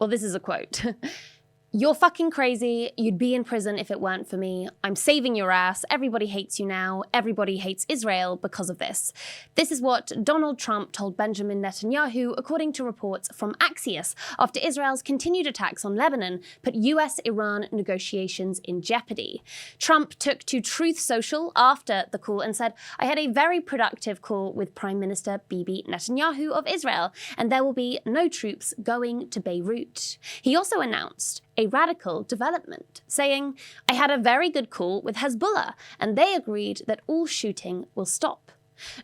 Well, this is a quote. "You're fucking crazy. You'd be in prison if it weren't for me. I'm saving your ass. Everybody hates you now. Everybody hates Israel because of this." This is what Donald Trump told Benjamin Netanyahu, according to reports from Axios, after Israel's continued attacks on Lebanon put US-Iran negotiations in jeopardy. Trump took to Truth Social after the call and said, "I had a very productive call with Prime Minister Bibi Netanyahu of Israel, and there will be no troops going to Beirut." He also announced a radical development, saying, "I had a very good call with Hezbollah, and they agreed that all shooting will stop."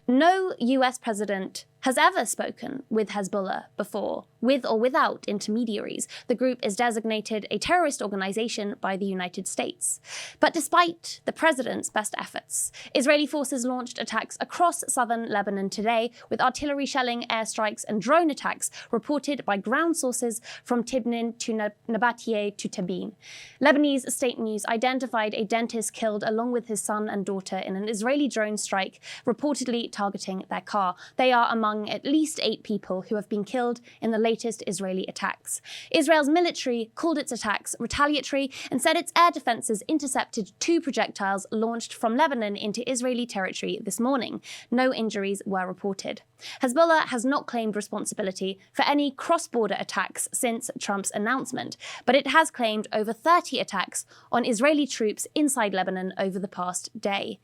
No US president has ever spoken with Hezbollah before, with or without intermediaries. The group is designated a terrorist organization by the United States. But despite the president's best efforts, Israeli forces launched attacks across southern Lebanon today, with artillery shelling, airstrikes, and drone attacks reported by ground sources from Tibnin to Nabatie to Tabin. Lebanese state news identified a dentist killed along with his son and daughter in an Israeli drone strike, reportedly targeting their car. They are among at least 8 people who have been killed in the latest Israeli attacks. Israel's military called its attacks retaliatory and said its air defenses intercepted 2 projectiles launched from Lebanon into Israeli territory this morning. No injuries were reported. Hezbollah has not claimed responsibility for any cross-border attacks since Trump's announcement, but it has claimed over 30 attacks on Israeli troops inside Lebanon over the past day.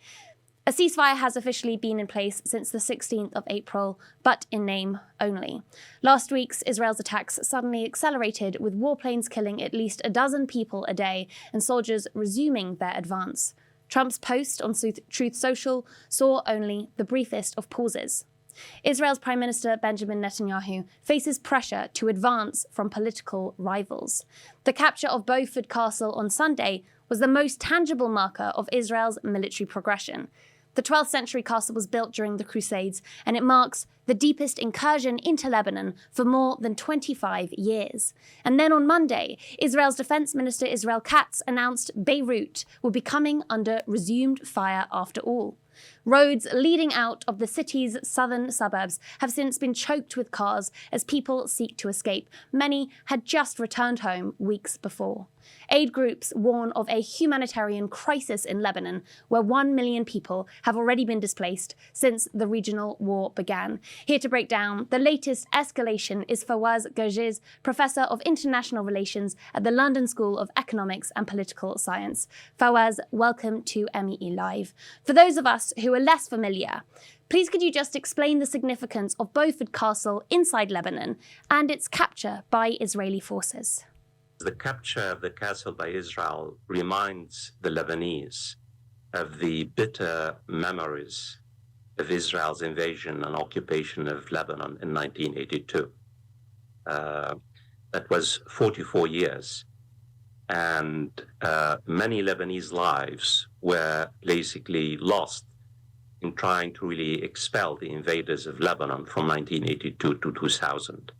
A ceasefire has officially been in place since the 16th of April, but in name only. Last week's Israel's attacks suddenly accelerated, with warplanes killing at least a dozen people a day and soldiers resuming their advance. Trump's post on Truth Social saw only the briefest of pauses. Israel's Prime Minister Benjamin Netanyahu faces pressure to advance from political rivals. The capture of Beaufort Castle on Sunday was the most tangible marker of Israel's military progression. The 12th century castle was built during the Crusades, and it marks the deepest incursion into Lebanon for more than 25 years. And then on Monday, Israel's Defense Minister Israel Katz announced Beirut will be coming under resumed fire after all. Roads leading out of the city's southern suburbs have since been choked with cars as people seek to escape. Many had just returned home weeks before. Aid groups warn of a humanitarian crisis in Lebanon, where 1 million people have already been displaced since the regional war began. Here to break down the latest escalation is Fawaz Gerges, Professor of International Relations at the London School of Economics and Political Science. Fawaz, welcome to MEE Live. For those of us who are less familiar, please could you just explain the significance of Beaufort Castle inside Lebanon and its capture by Israeli forces? The capture of the castle by Israel reminds the Lebanese of the bitter memories of Israel's invasion and occupation of Lebanon in 1982. That was 44 years. And many Lebanese lives were basically lost in trying to really expel the invaders of Lebanon from 1982 to 2000.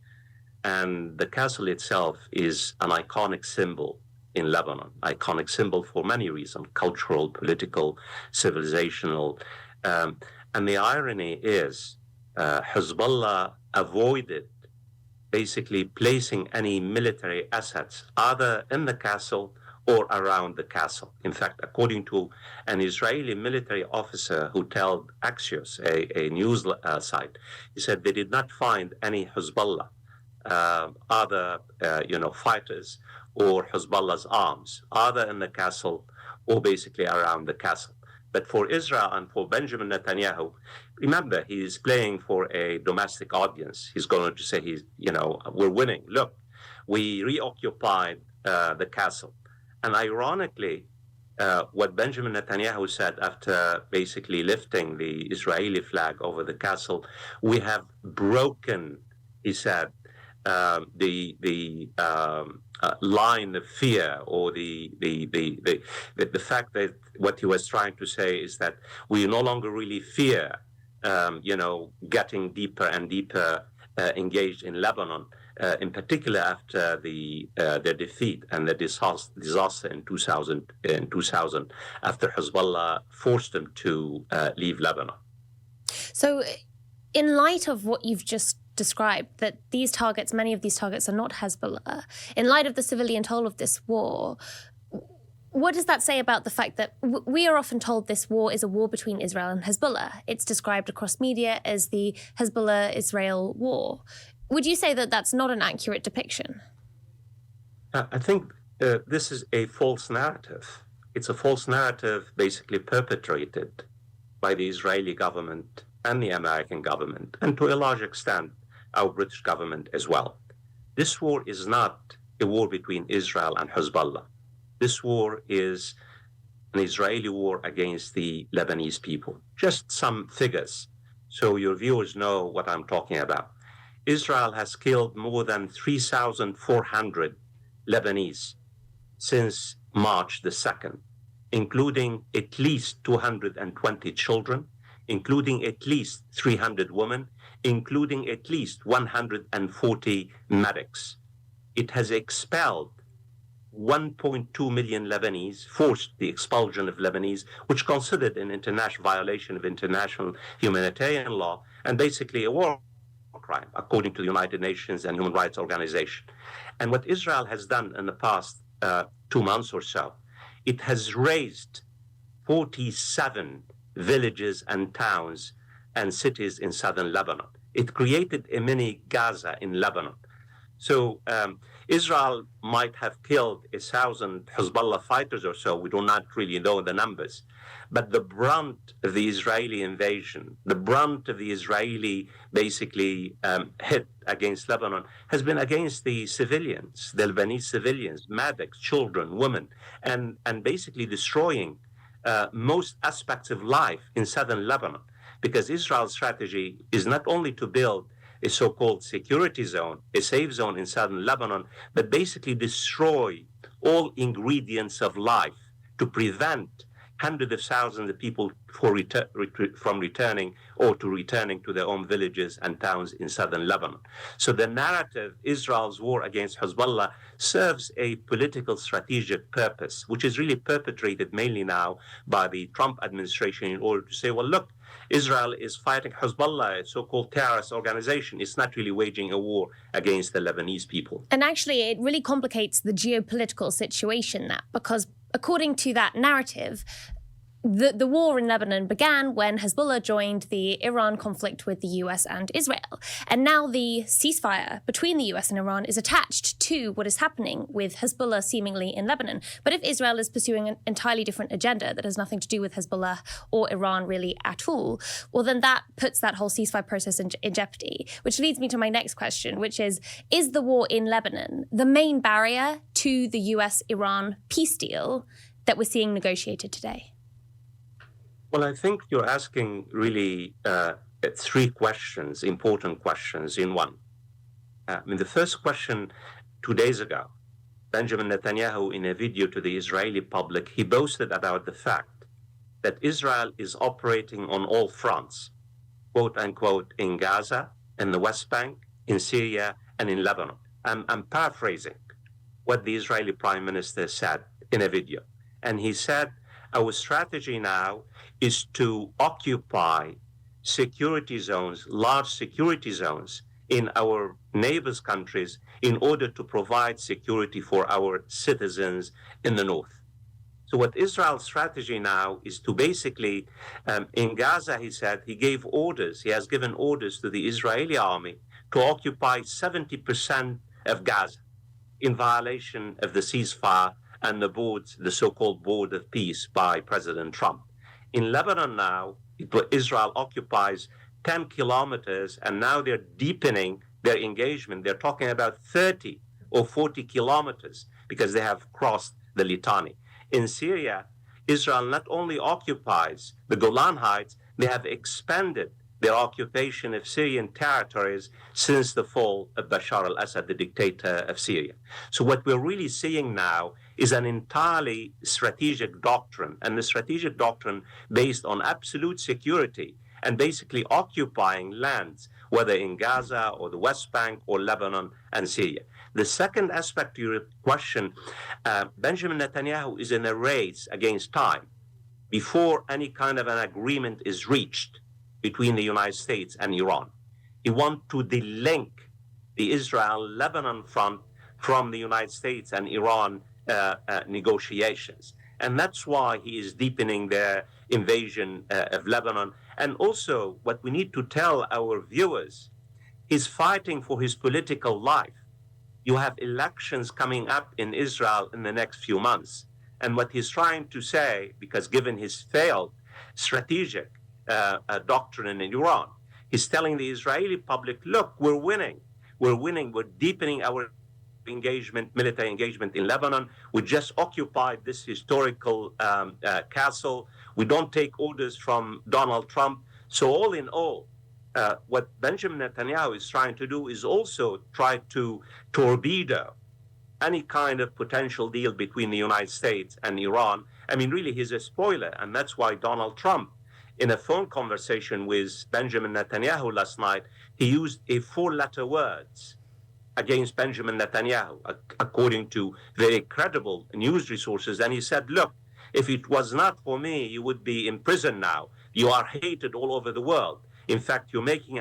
And the castle itself is an iconic symbol in Lebanon, iconic symbol for many reasons, cultural, political, civilizational. And the irony is Hezbollah avoided basically placing any military assets either in the castle or around the castle. In fact, according to an Israeli military officer who told Axios, a news site, he said they did not find any Hezbollah other fighters or Hezbollah's arms, either in the castle or basically around the castle. But for Israel and for Benjamin Netanyahu, remember, he's playing for a domestic audience. He's going to say, we're winning. Look, we reoccupied the castle. And ironically, what Benjamin Netanyahu said after basically lifting the Israeli flag over the castle, we have broken, he said, the line of fear, or the fact that what he was trying to say is that we no longer really fear, getting deeper and deeper engaged in Lebanon, in particular after their defeat and the disaster in 2000, after Hezbollah forced them to leave Lebanon. So, in light of what you've just described, that these targets, many of these targets are not Hezbollah. In light of the civilian toll of this war, what does that say about the fact that we are often told this war is a war between Israel and Hezbollah? It's described across media as the Hezbollah-Israel war. Would you say that that's not an accurate depiction? I think this is a false narrative. It's a false narrative basically perpetrated by the Israeli government and the American government, and to a large extent, our British government as well. This war is not a war between Israel and Hezbollah. This war is an Israeli war against the Lebanese people. Just some figures, so your viewers know what I'm talking about. Israel has killed more than 3,400 Lebanese since March the 2nd, including at least 220 children, including at least 300 women, including at least 140 medics. It has expelled 1.2 million Lebanese, forced the expulsion of Lebanese, which considered an international violation of international humanitarian law and basically a war crime, according to the United Nations and Human Rights Organization. And what Israel has done in the past 2 months or so, it has razed 47 villages and towns and cities in southern Lebanon. It created a mini Gaza in Lebanon. So Israel might have killed 1,000 Hezbollah fighters or so. We do not really know the numbers. But the brunt of the Israeli invasion, the brunt of the Israeli basically hit against Lebanon has been against the civilians, the Lebanese civilians, medics, children, women, and basically destroying most aspects of life in southern Lebanon. Because Israel's strategy is not only to build a so-called security zone, a safe zone in southern Lebanon, but basically destroy all ingredients of life to prevent hundreds of thousands of people from returning or to returning to their own villages and towns in southern Lebanon. So the narrative, Israel's war against Hezbollah, serves a political strategic purpose, which is really perpetrated mainly now by the Trump administration in order to say, well, look, Israel is fighting Hezbollah, a so-called terrorist organization. It's not really waging a war against the Lebanese people. And actually, it really complicates the geopolitical situation, that because according to that narrative, the war in Lebanon began when Hezbollah joined the Iran conflict with the US and Israel. And now the ceasefire between the US and Iran is attached to what is happening with Hezbollah seemingly in Lebanon. But if Israel is pursuing an entirely different agenda that has nothing to do with Hezbollah or Iran really at all, well, then that puts that whole ceasefire process in jeopardy, which leads me to my next question, which is the war in Lebanon the main barrier to the US-Iran peace deal that we're seeing negotiated today? Well, I think you're asking really 3 questions, important questions in one. The first question, 2 days ago, Benjamin Netanyahu, in a video to the Israeli public, he boasted about the fact that Israel is operating on all fronts, quote unquote, in Gaza, in the West Bank, in Syria, and in Lebanon. I'm paraphrasing what the Israeli Prime Minister said in a video. And he said, our strategy now is to occupy security zones, large security zones in our neighbors' countries in order to provide security for our citizens in the north. So what Israel's strategy now is to basically, in Gaza, he said, he has given orders to the Israeli army to occupy 70% of Gaza in violation of the ceasefire and the so-called board of peace by President Trump. In Lebanon now, Israel occupies 10 kilometers, and now they're deepening their engagement. They're talking about 30 or 40 kilometers because they have crossed the Litani. In Syria, Israel not only occupies the Golan Heights, they have expanded their occupation of Syrian territories since the fall of Bashar al-Assad, the dictator of Syria. So what we're really seeing now is an entirely strategic doctrine, and the strategic doctrine based on absolute security and basically occupying lands, whether in Gaza or the West Bank or Lebanon and Syria. The second aspect to your question, Benjamin Netanyahu is in a race against time before any kind of an agreement is reached between the United States and Iran. He wants to delink the Israel-Lebanon front from the United States and Iran negotiations. And that's why he is deepening their invasion of Lebanon. And also, what we need to tell our viewers, he's fighting for his political life. You have elections coming up in Israel in the next few months. And what he's trying to say, because given his failed strategic doctrine in Iran, he's telling the Israeli public, look, we're winning. We're winning. We're deepening our military engagement in Lebanon. We just occupied this historical castle. We don't take orders from Donald Trump. So all in all, what Benjamin Netanyahu is trying to do is also try to torpedo any kind of potential deal between the United States and Iran. I mean, really, he's a spoiler. And that's why Donald Trump, in a phone conversation with Benjamin Netanyahu last night, he used a 4-letter words against Benjamin Netanyahu, according to very credible news resources. And he said, look, if it was not for me, you would be in prison now. You are hated all over the world. In fact, you're making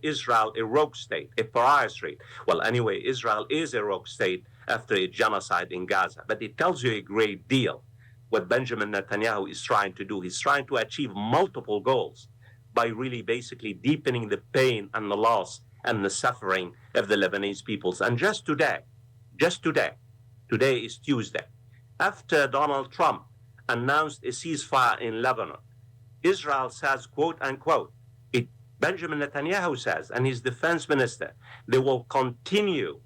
Israel a rogue state, a pariah state. Well, anyway, Israel is a rogue state after a genocide in Gaza. But it tells you a great deal what Benjamin Netanyahu is trying to do. He's trying to achieve multiple goals by really basically deepening the pain and the loss and the suffering of the Lebanese peoples. And just today is Tuesday, after Donald Trump announced a ceasefire in Lebanon, Israel says, quote unquote, Benjamin Netanyahu says, and his defense minister, they will continue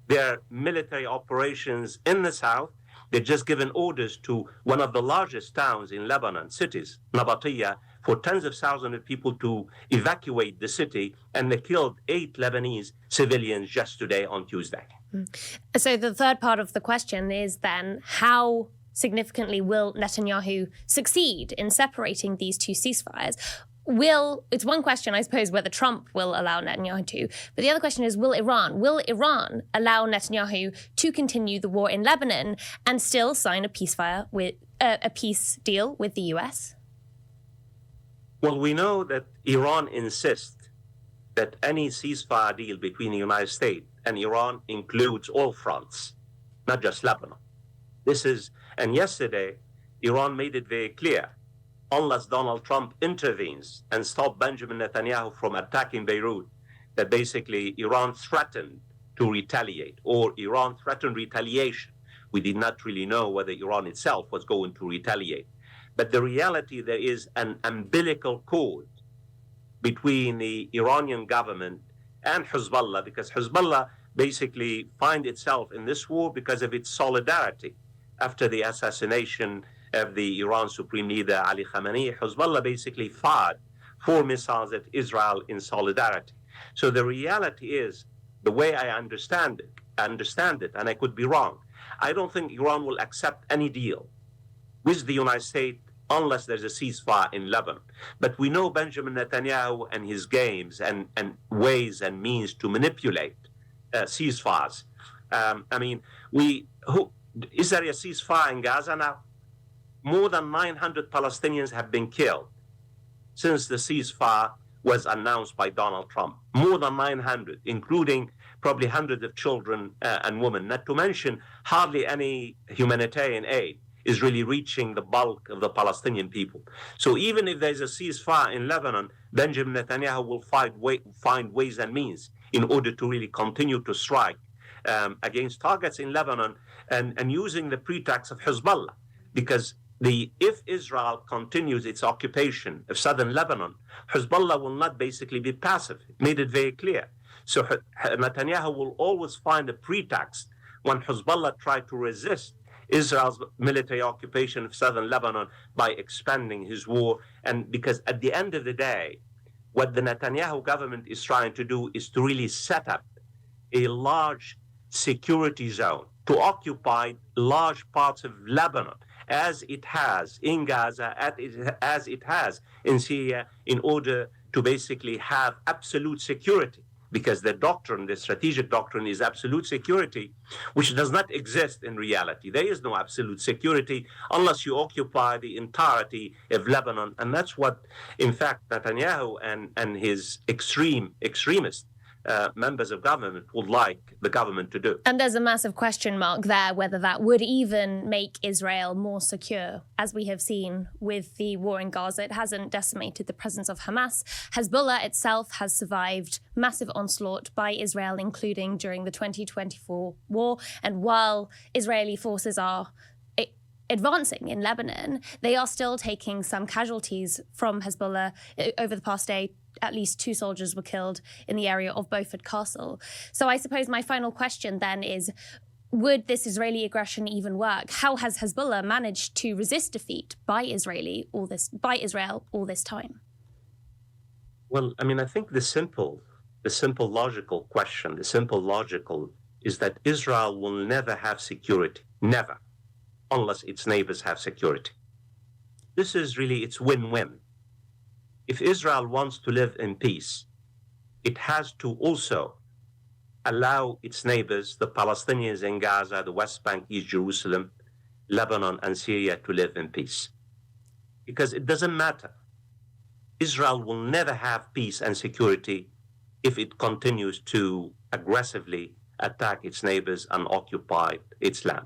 their military operations in the south. They've just given orders to one of the largest towns in Lebanon, cities, Nabateeh, for tens of thousands of people to evacuate the city, and they killed 8 Lebanese civilians just today on Tuesday. So the third part of the question is then, how significantly will Netanyahu succeed in separating these two ceasefires? It's one question, I suppose, whether Trump will allow Netanyahu to, but the other question is, will Iran allow Netanyahu to continue the war in Lebanon and still sign a a peace deal with the US? Well, we know that Iran insists that any ceasefire deal between the United States and Iran includes all fronts, not just Lebanon. And yesterday, Iran made it very clear, unless Donald Trump intervenes and stops Benjamin Netanyahu from attacking Beirut, that basically Iran threatened to retaliate, or Iran threatened retaliation. We did not really know whether Iran itself was going to retaliate. But the reality, there is an umbilical cord between the Iranian government and Hezbollah, because Hezbollah basically finds itself in this war because of its solidarity. After the assassination of the Iran Supreme Leader Ali Khamenei, Hezbollah basically fired 4 missiles at Israel in solidarity. So the reality is, the way I understand it, and I could be wrong, I don't think Iran will accept any deal with the United States unless there's a ceasefire in Lebanon. But we know Benjamin Netanyahu and his games and ways and means to manipulate ceasefires. Is there a ceasefire in Gaza now? More than 900 Palestinians have been killed since the ceasefire was announced by Donald Trump. More than 900, including probably hundreds of children and women, not to mention hardly any humanitarian aid is really reaching the bulk of the Palestinian people. So even if there's a ceasefire in Lebanon, Benjamin Netanyahu will find ways and means in order to really continue to strike against targets in Lebanon and using the pretext of Hezbollah. Because if Israel continues its occupation of southern Lebanon, Hezbollah will not basically be passive. It made it very clear. So Netanyahu will always find a pretext when Hezbollah try to resist Israel's military occupation of southern Lebanon by expanding his war. And because at the end of the day, what the Netanyahu government is trying to do is to really set up a large security zone to occupy large parts of Lebanon, as it has in Gaza, as it has in Syria, in order to basically have absolute security. because the doctrine, the strategic doctrine, is absolute security, which does not exist in reality. There is no absolute security unless you occupy the entirety of Lebanon. And that's what, in fact, Netanyahu and his extremist members of government would like the government to do. And there's a massive question mark there whether that would even make Israel more secure. As we have seen with the war in Gaza, it hasn't decimated the presence of Hamas. Hezbollah itself has survived massive onslaught by Israel, including during the 2024 war. And while Israeli forces are advancing in Lebanon, they are still taking some casualties from Hezbollah. Over the past day, at least 2 soldiers were killed in the area of Beaufort Castle. So I suppose my final question then is, would this Israeli aggression even work? How has Hezbollah managed to resist defeat by Israel all this time? Well, I mean, I think the simple logical question, the simple logical is that Israel will never have security, never, unless its neighbors have security. This is really, it's win-win. If Israel wants to live in peace, it has to also allow its neighbors, the Palestinians in Gaza, the West Bank, East Jerusalem, Lebanon, and Syria, to live in peace. Because it doesn't matter. Israel will never have peace and security if it continues to aggressively attack its neighbors and occupy its land.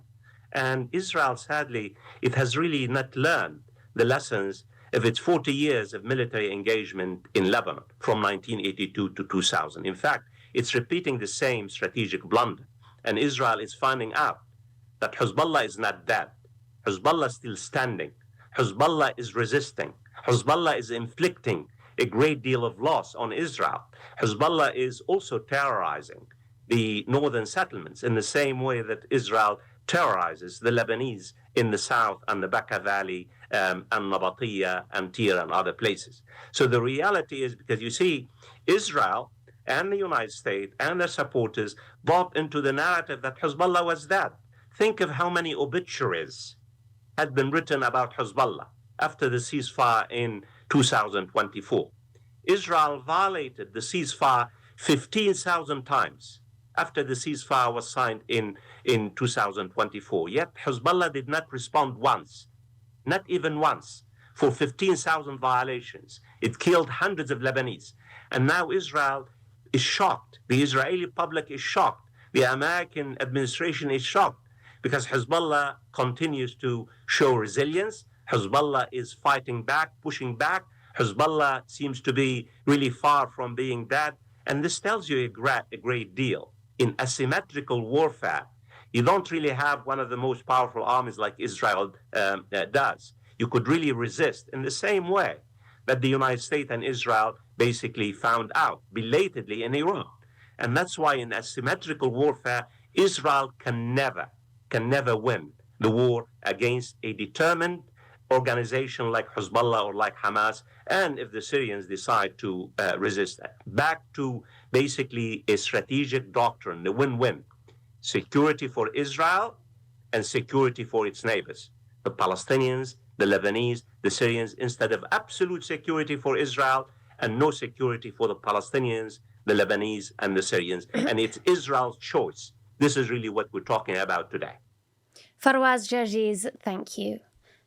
And Israel, sadly, it has really not learned the lessons of its 40 years of military engagement in Lebanon from 1982 to 2000. In fact, it's repeating the same strategic blunder. And Israel is finding out that Hezbollah is not dead. Hezbollah is still standing. Hezbollah is resisting. Hezbollah is inflicting a great deal of loss on Israel. Hezbollah is also terrorizing the northern settlements in the same way that Israel terrorizes the Lebanese in the south and the Bekaa Valley and Nabatiyah and Tyre and other places. So the reality is, because you see, Israel and the United States and their supporters bought into the narrative that Hezbollah was dead. Think of how many obituaries had been written about Hezbollah after the ceasefire in 2024. Israel violated the ceasefire 15,000 times after the ceasefire was signed in 2024. Yet Hezbollah did not respond once, not even once, for 15,000 violations. It killed hundreds of Lebanese. And now Israel is shocked. The Israeli public is shocked. The American administration is shocked because Hezbollah continues to show resilience. Hezbollah is fighting back, pushing back. Hezbollah seems to be really far from being dead. And this tells you a great deal. In asymmetrical warfare, you don't really have one of the most powerful armies like Israel does. You could really resist in the same way that the United States and Israel basically found out belatedly in Iran. And that's why in asymmetrical warfare, Israel can never win the war against a determined organization like Hezbollah or like Hamas, and if the Syrians decide to resist that. Back to basically a strategic doctrine, the win-win. Security for Israel and security for its neighbors, the Palestinians, the Lebanese, the Syrians, instead of absolute security for Israel and no security for the Palestinians, the Lebanese, and the Syrians. And it's Israel's choice. This is really what we're talking about today. Fawaz Gerges, thank you.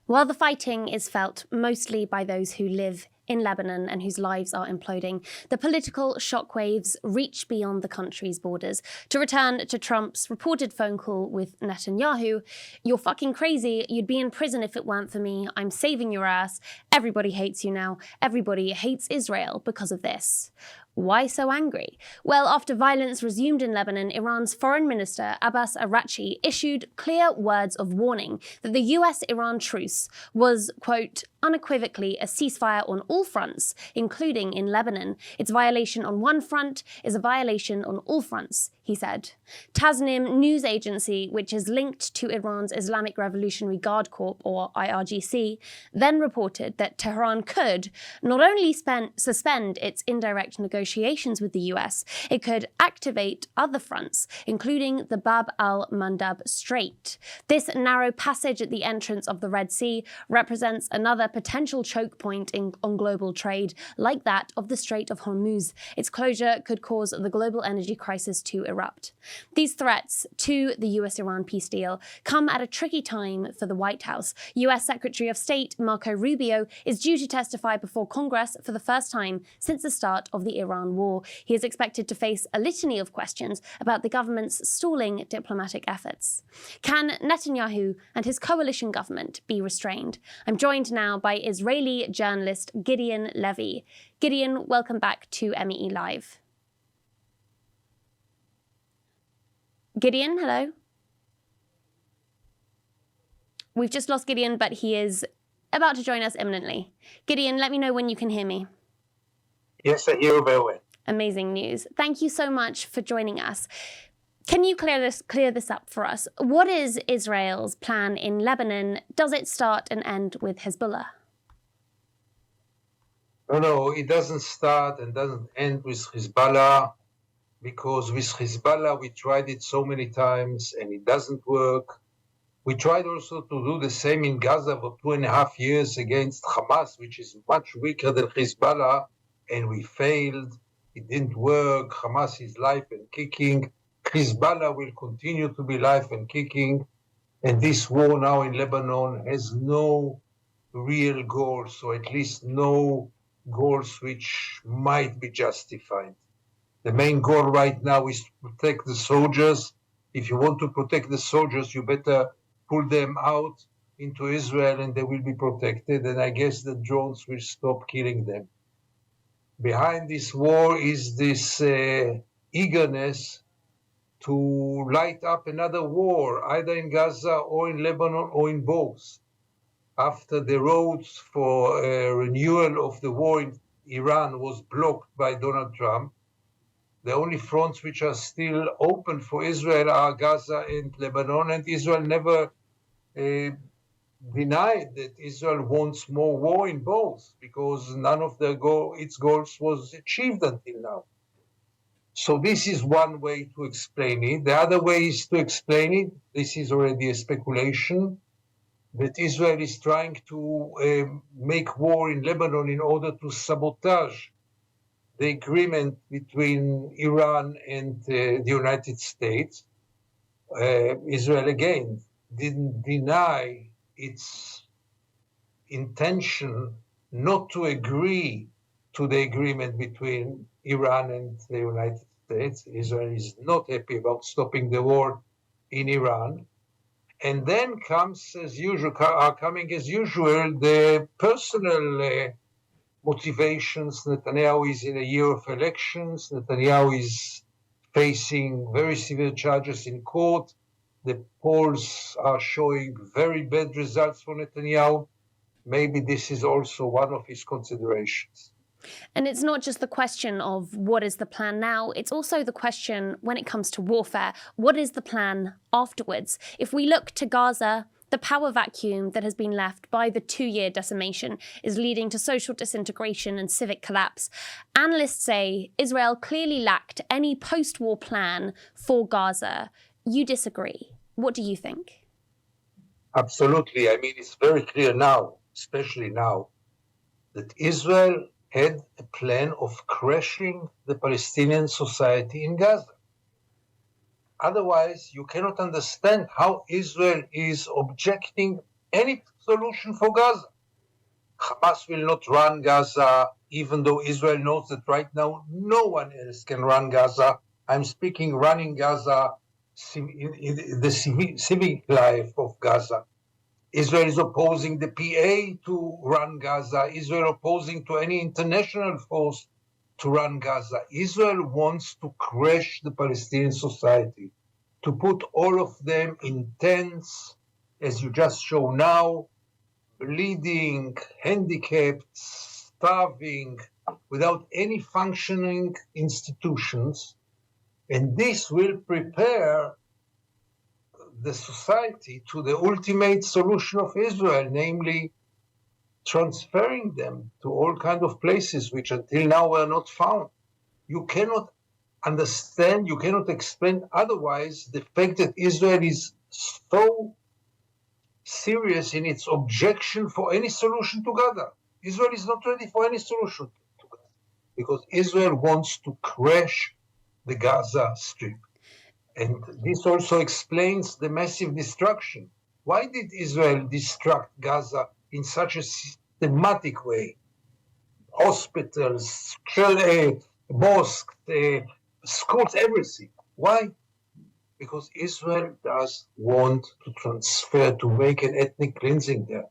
While the fighting is felt mostly by those who live in Lebanon and whose lives are imploding, the political shockwaves reach beyond the country's borders. To return to Trump's reported phone call with Netanyahu, "You're fucking crazy. You'd be in prison if it weren't for me. I'm saving your ass. Everybody hates you now. Everybody hates Israel because of this." Why so angry? Well, after violence resumed in Lebanon, Iran's Foreign Minister Abbas Araghchi issued clear words of warning that the US-Iran truce was, quote, unequivocally a ceasefire on all fronts, including in Lebanon. Its violation on one front is a violation on all fronts, he said. Tasnim news agency, which is linked to Iran's Islamic Revolutionary Guard Corps, or IRGC, then reported that Tehran could not only suspend its indirect negotiations with the US, it could activate other fronts, including the Bab al-Mandab Strait. This narrow passage at the entrance of the Red Sea represents another potential choke point on global trade, like that of the Strait of Hormuz. Its closure could cause the global energy crisis to erupt. These threats to the US-Iran peace deal come at a tricky time for the White House. US Secretary of State Marco Rubio is due to testify before Congress for the first time since the start of the Iran war. He is expected to face a litany of questions about the government's stalling diplomatic efforts. Can Netanyahu and his coalition government be restrained? I'm joined now by Israeli journalist Gideon Levy. Gideon, welcome back to MEE Live. Gideon, hello. We've just lost Gideon, but he is about to join us imminently. Gideon, let me know when you can hear me. Yes, I hear you very well. Amazing news. Thank you so much for joining us. Can you clear this up for us? What is Israel's plan in Lebanon? Does it start and end with Hezbollah? No, it doesn't start and doesn't end with Hezbollah, because with Hezbollah, we tried it so many times and it doesn't work. We tried also to do the same in Gaza for 2.5 years against Hamas, which is much weaker than Hezbollah, and we failed. It didn't work. Hamas is live and kicking. Hezbollah will continue to be live and kicking. And this war now in Lebanon has no real goals, or at least no goals which might be justified. The main goal right now is to protect the soldiers. If you want to protect the soldiers, you better pull them out into Israel and they will be protected. And I guess the drones will stop killing them. Behind this war is this eagerness to light up another war, either in Gaza or in Lebanon or in both. After the roads for renewal of the war in Iran was blocked by Donald Trump, the only fronts which are still open for Israel are Gaza and Lebanon, and Israel never denied that Israel wants more war in both, because none of its goals was achieved until now. So this is one way to explain it. The other way is to explain it, this is already a speculation, that Israel is trying to make war in Lebanon in order to sabotage the agreement between Iran and the United States. Israel, again, didn't deny its intention not to agree to the agreement between Iran and the United States. Israel is not happy about stopping the war in Iran. And then are coming as usual the personal motivations. Netanyahu is in a year of elections. Netanyahu is facing very severe charges in court. The polls are showing very bad results for Netanyahu. Maybe this is also one of his considerations. And it's not just the question of what is the plan now, it's also the question when it comes to warfare, what is the plan afterwards? If we look to Gaza, the power vacuum that has been left by the 2-year decimation is leading to social disintegration and civic collapse. Analysts say Israel clearly lacked any post-war plan for Gaza. You disagree. What do you think? Absolutely. I mean, it's very clear now, especially now, that Israel had a plan of crashing the Palestinian society in Gaza. Otherwise, you cannot understand how Israel is objecting any solution for Gaza. Hamas will not run Gaza, even though Israel knows that right now no one else can run Gaza. I'm speaking running Gaza in the civic life of Gaza. Israel is opposing the PA to run Gaza. Israel opposing to any international force to run Gaza. Israel wants to crash the Palestinian society, to put all of them in tents, as you just show now, bleeding, handicapped, starving, without any functioning institutions. And this will prepare the society to the ultimate solution of Israel, namely transferring them to all kinds of places which until now were not found. You cannot understand, you cannot explain otherwise the fact that Israel is so serious in its objection for any solution to Gaza. Israel is not ready for any solution to Gaza because Israel wants to crash the Gaza Strip. And this also explains the massive destruction. Why did Israel destruct Gaza in such a systematic way? Hospitals, mosques, schools, everything. Why? Because Israel does want to transfer, to make an ethnic cleansing there.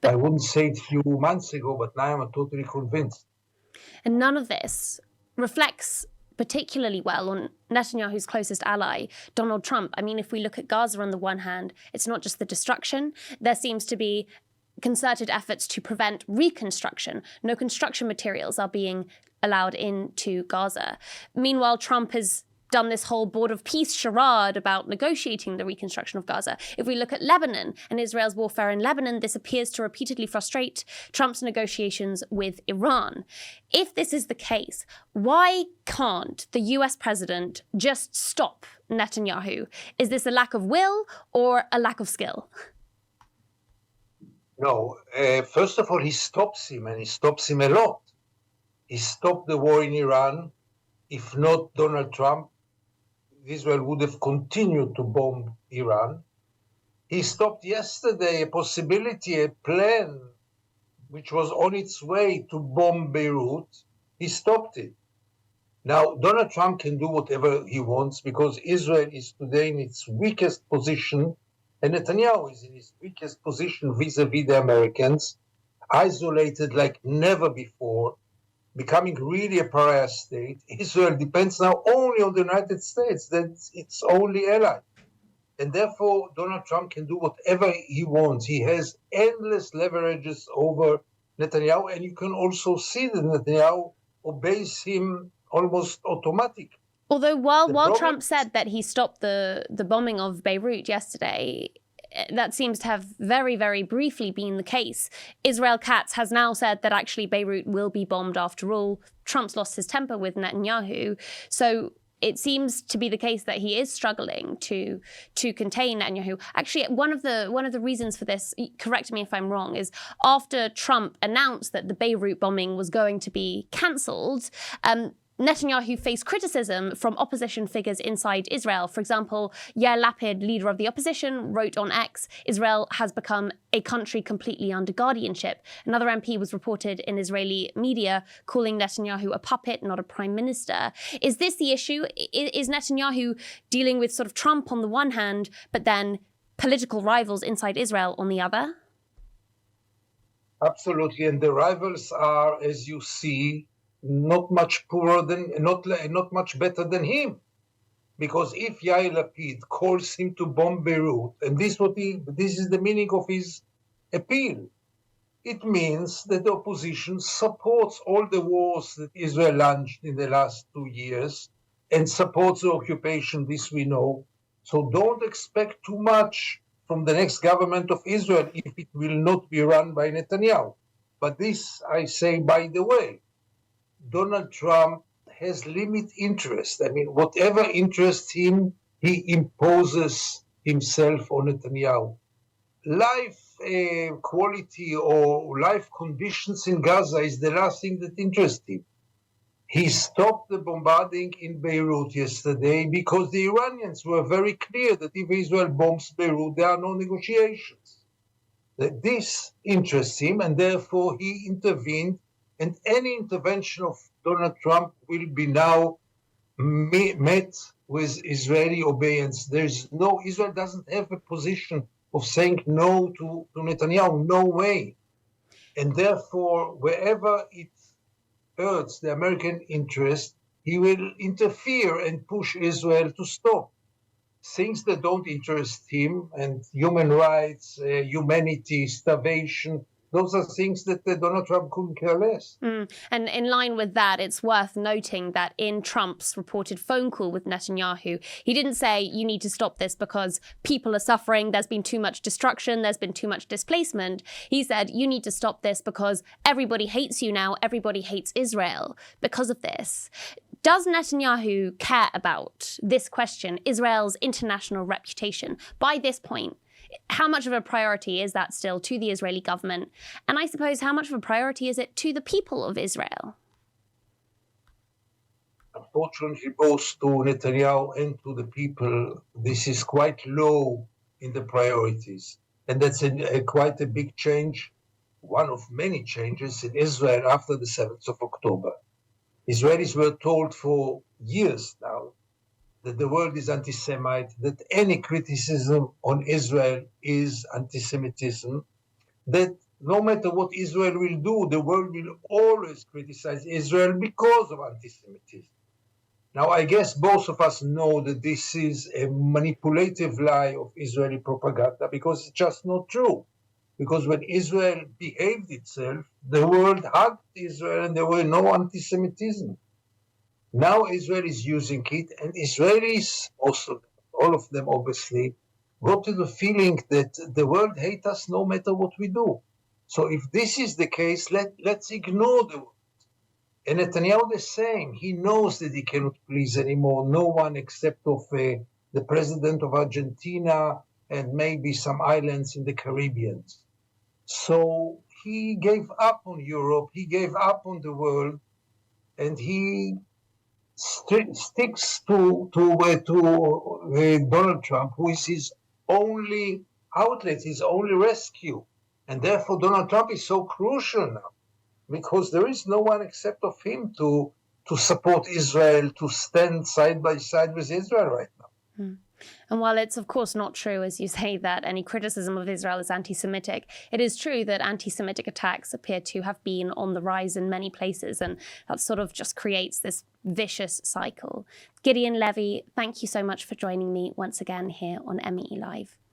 But I wouldn't say it a few months ago, but now I'm totally convinced. And none of this reflects particularly well on Netanyahu's closest ally, Donald Trump. I mean, if we look at Gaza on the one hand, it's not just the destruction. There seems to be concerted efforts to prevent reconstruction. No construction materials are being allowed into Gaza. Meanwhile, Trump has done this whole board of peace charade about negotiating the reconstruction of Gaza. If we look at Lebanon and Israel's warfare in Lebanon, this appears to repeatedly frustrate Trump's negotiations with Iran. If this is the case, why can't the US president just stop Netanyahu? Is this a lack of will or a lack of skill? No, first of all, he stops him, and he stops him a lot. He stopped the war in Iran. If not Donald Trump, Israel would have continued to bomb Iran. He stopped yesterday a possibility, a plan, which was on its way to bomb Beirut. He stopped it. Now, Donald Trump can do whatever he wants because Israel is today in its weakest position, and Netanyahu is in his weakest position vis-a-vis the Americans, isolated like never before, becoming really a pariah state. Israel depends now only on the United States. That's its only ally. And therefore, Donald Trump can do whatever he wants. He has endless leverages over Netanyahu, and you can also see that Netanyahu obeys him almost automatically. Although while Trump said that he stopped the bombing of Beirut yesterday, that seems to have very, very briefly been the case. Israel Katz has now said that actually Beirut will be bombed after all. Trump's lost his temper with Netanyahu. So it seems to be the case that he is struggling to contain Netanyahu. Actually, one of the reasons for this, correct me if I'm wrong, is after Trump announced that the Beirut bombing was going to be cancelled, Netanyahu faced criticism from opposition figures inside Israel. For example, Yair Lapid, leader of the opposition, wrote on X, Israel has become a country completely under guardianship. Another MP was reported in Israeli media calling Netanyahu a puppet, not a prime minister. Is this the issue? Is Netanyahu dealing with sort of Trump on the one hand, but then political rivals inside Israel on the other? Absolutely. And the rivals are, as you see, not much poorer than, not much better than him, because if Yair Lapid calls him to bomb Beirut, and this is the meaning of his appeal, it means that the opposition supports all the wars that Israel launched in the last 2 years and supports the occupation. This we know. So don't expect too much from the next government of Israel if it will not be run by Netanyahu. But this, I say, by the way, Donald Trump has limited interest. I mean, whatever interests him, he imposes himself on Netanyahu. Life quality or life conditions in Gaza is the last thing that interests him. He stopped the bombarding in Beirut yesterday because the Iranians were very clear that if Israel bombs Beirut, there are no negotiations. That this interests him, and therefore he intervened. And any intervention of Donald Trump will be now met with Israeli obedience. Israel doesn't have a position of saying no to Netanyahu, no way. And therefore, wherever it hurts the American interest, he will interfere and push Israel to stop. Things that don't interest him, and human rights, humanity, starvation, Those are things that Donald Trump couldn't care less. And in line with that, it's worth noting that in Trump's reported phone call with Netanyahu, he didn't say you need to stop this because people are suffering, there's been too much destruction, there's been too much displacement. He said you need to stop this because everybody hates you now, everybody hates Israel because of this. Does Netanyahu care about this question, Israel's international reputation, by this point? How much of a priority is that still to the Israeli government? And I suppose how much of a priority is it to the people of Israel? Unfortunately, both to Netanyahu and to the people, this is quite low in the priorities. And that's quite a big change, one of many changes in Israel after the 7th of October. Israelis were told for years now that the world is anti-Semite, that any criticism on Israel is anti-Semitism, that no matter what Israel will do, the world will always criticize Israel because of anti-Semitism. Now, I guess both of us know that this is a manipulative lie of Israeli propaganda because it's just not true. Because when Israel behaved itself, the world hugged Israel and there were no anti-Semitism. Now Israel is using it, and Israelis, also all of them obviously, got to the feeling that the world hates us no matter what we do. So if this is the case, let's ignore the world. And Netanyahu the same. He knows that he cannot please anymore no one except of the president of Argentina and maybe some islands in the Caribbean. So he gave up on Europe, he gave up on the world, and he sticks to Donald Trump, who is his only outlet, his only rescue. And therefore, Donald Trump is so crucial now, because there is no one except of him to support Israel, to stand side by side with Israel right now. And while it's of course not true, as you say, that any criticism of Israel is anti-Semitic, it is true that anti-Semitic attacks appear to have been on the rise in many places, and that sort of just creates this vicious cycle. Gideon Levy, thank you so much for joining me once again here on MEE Live.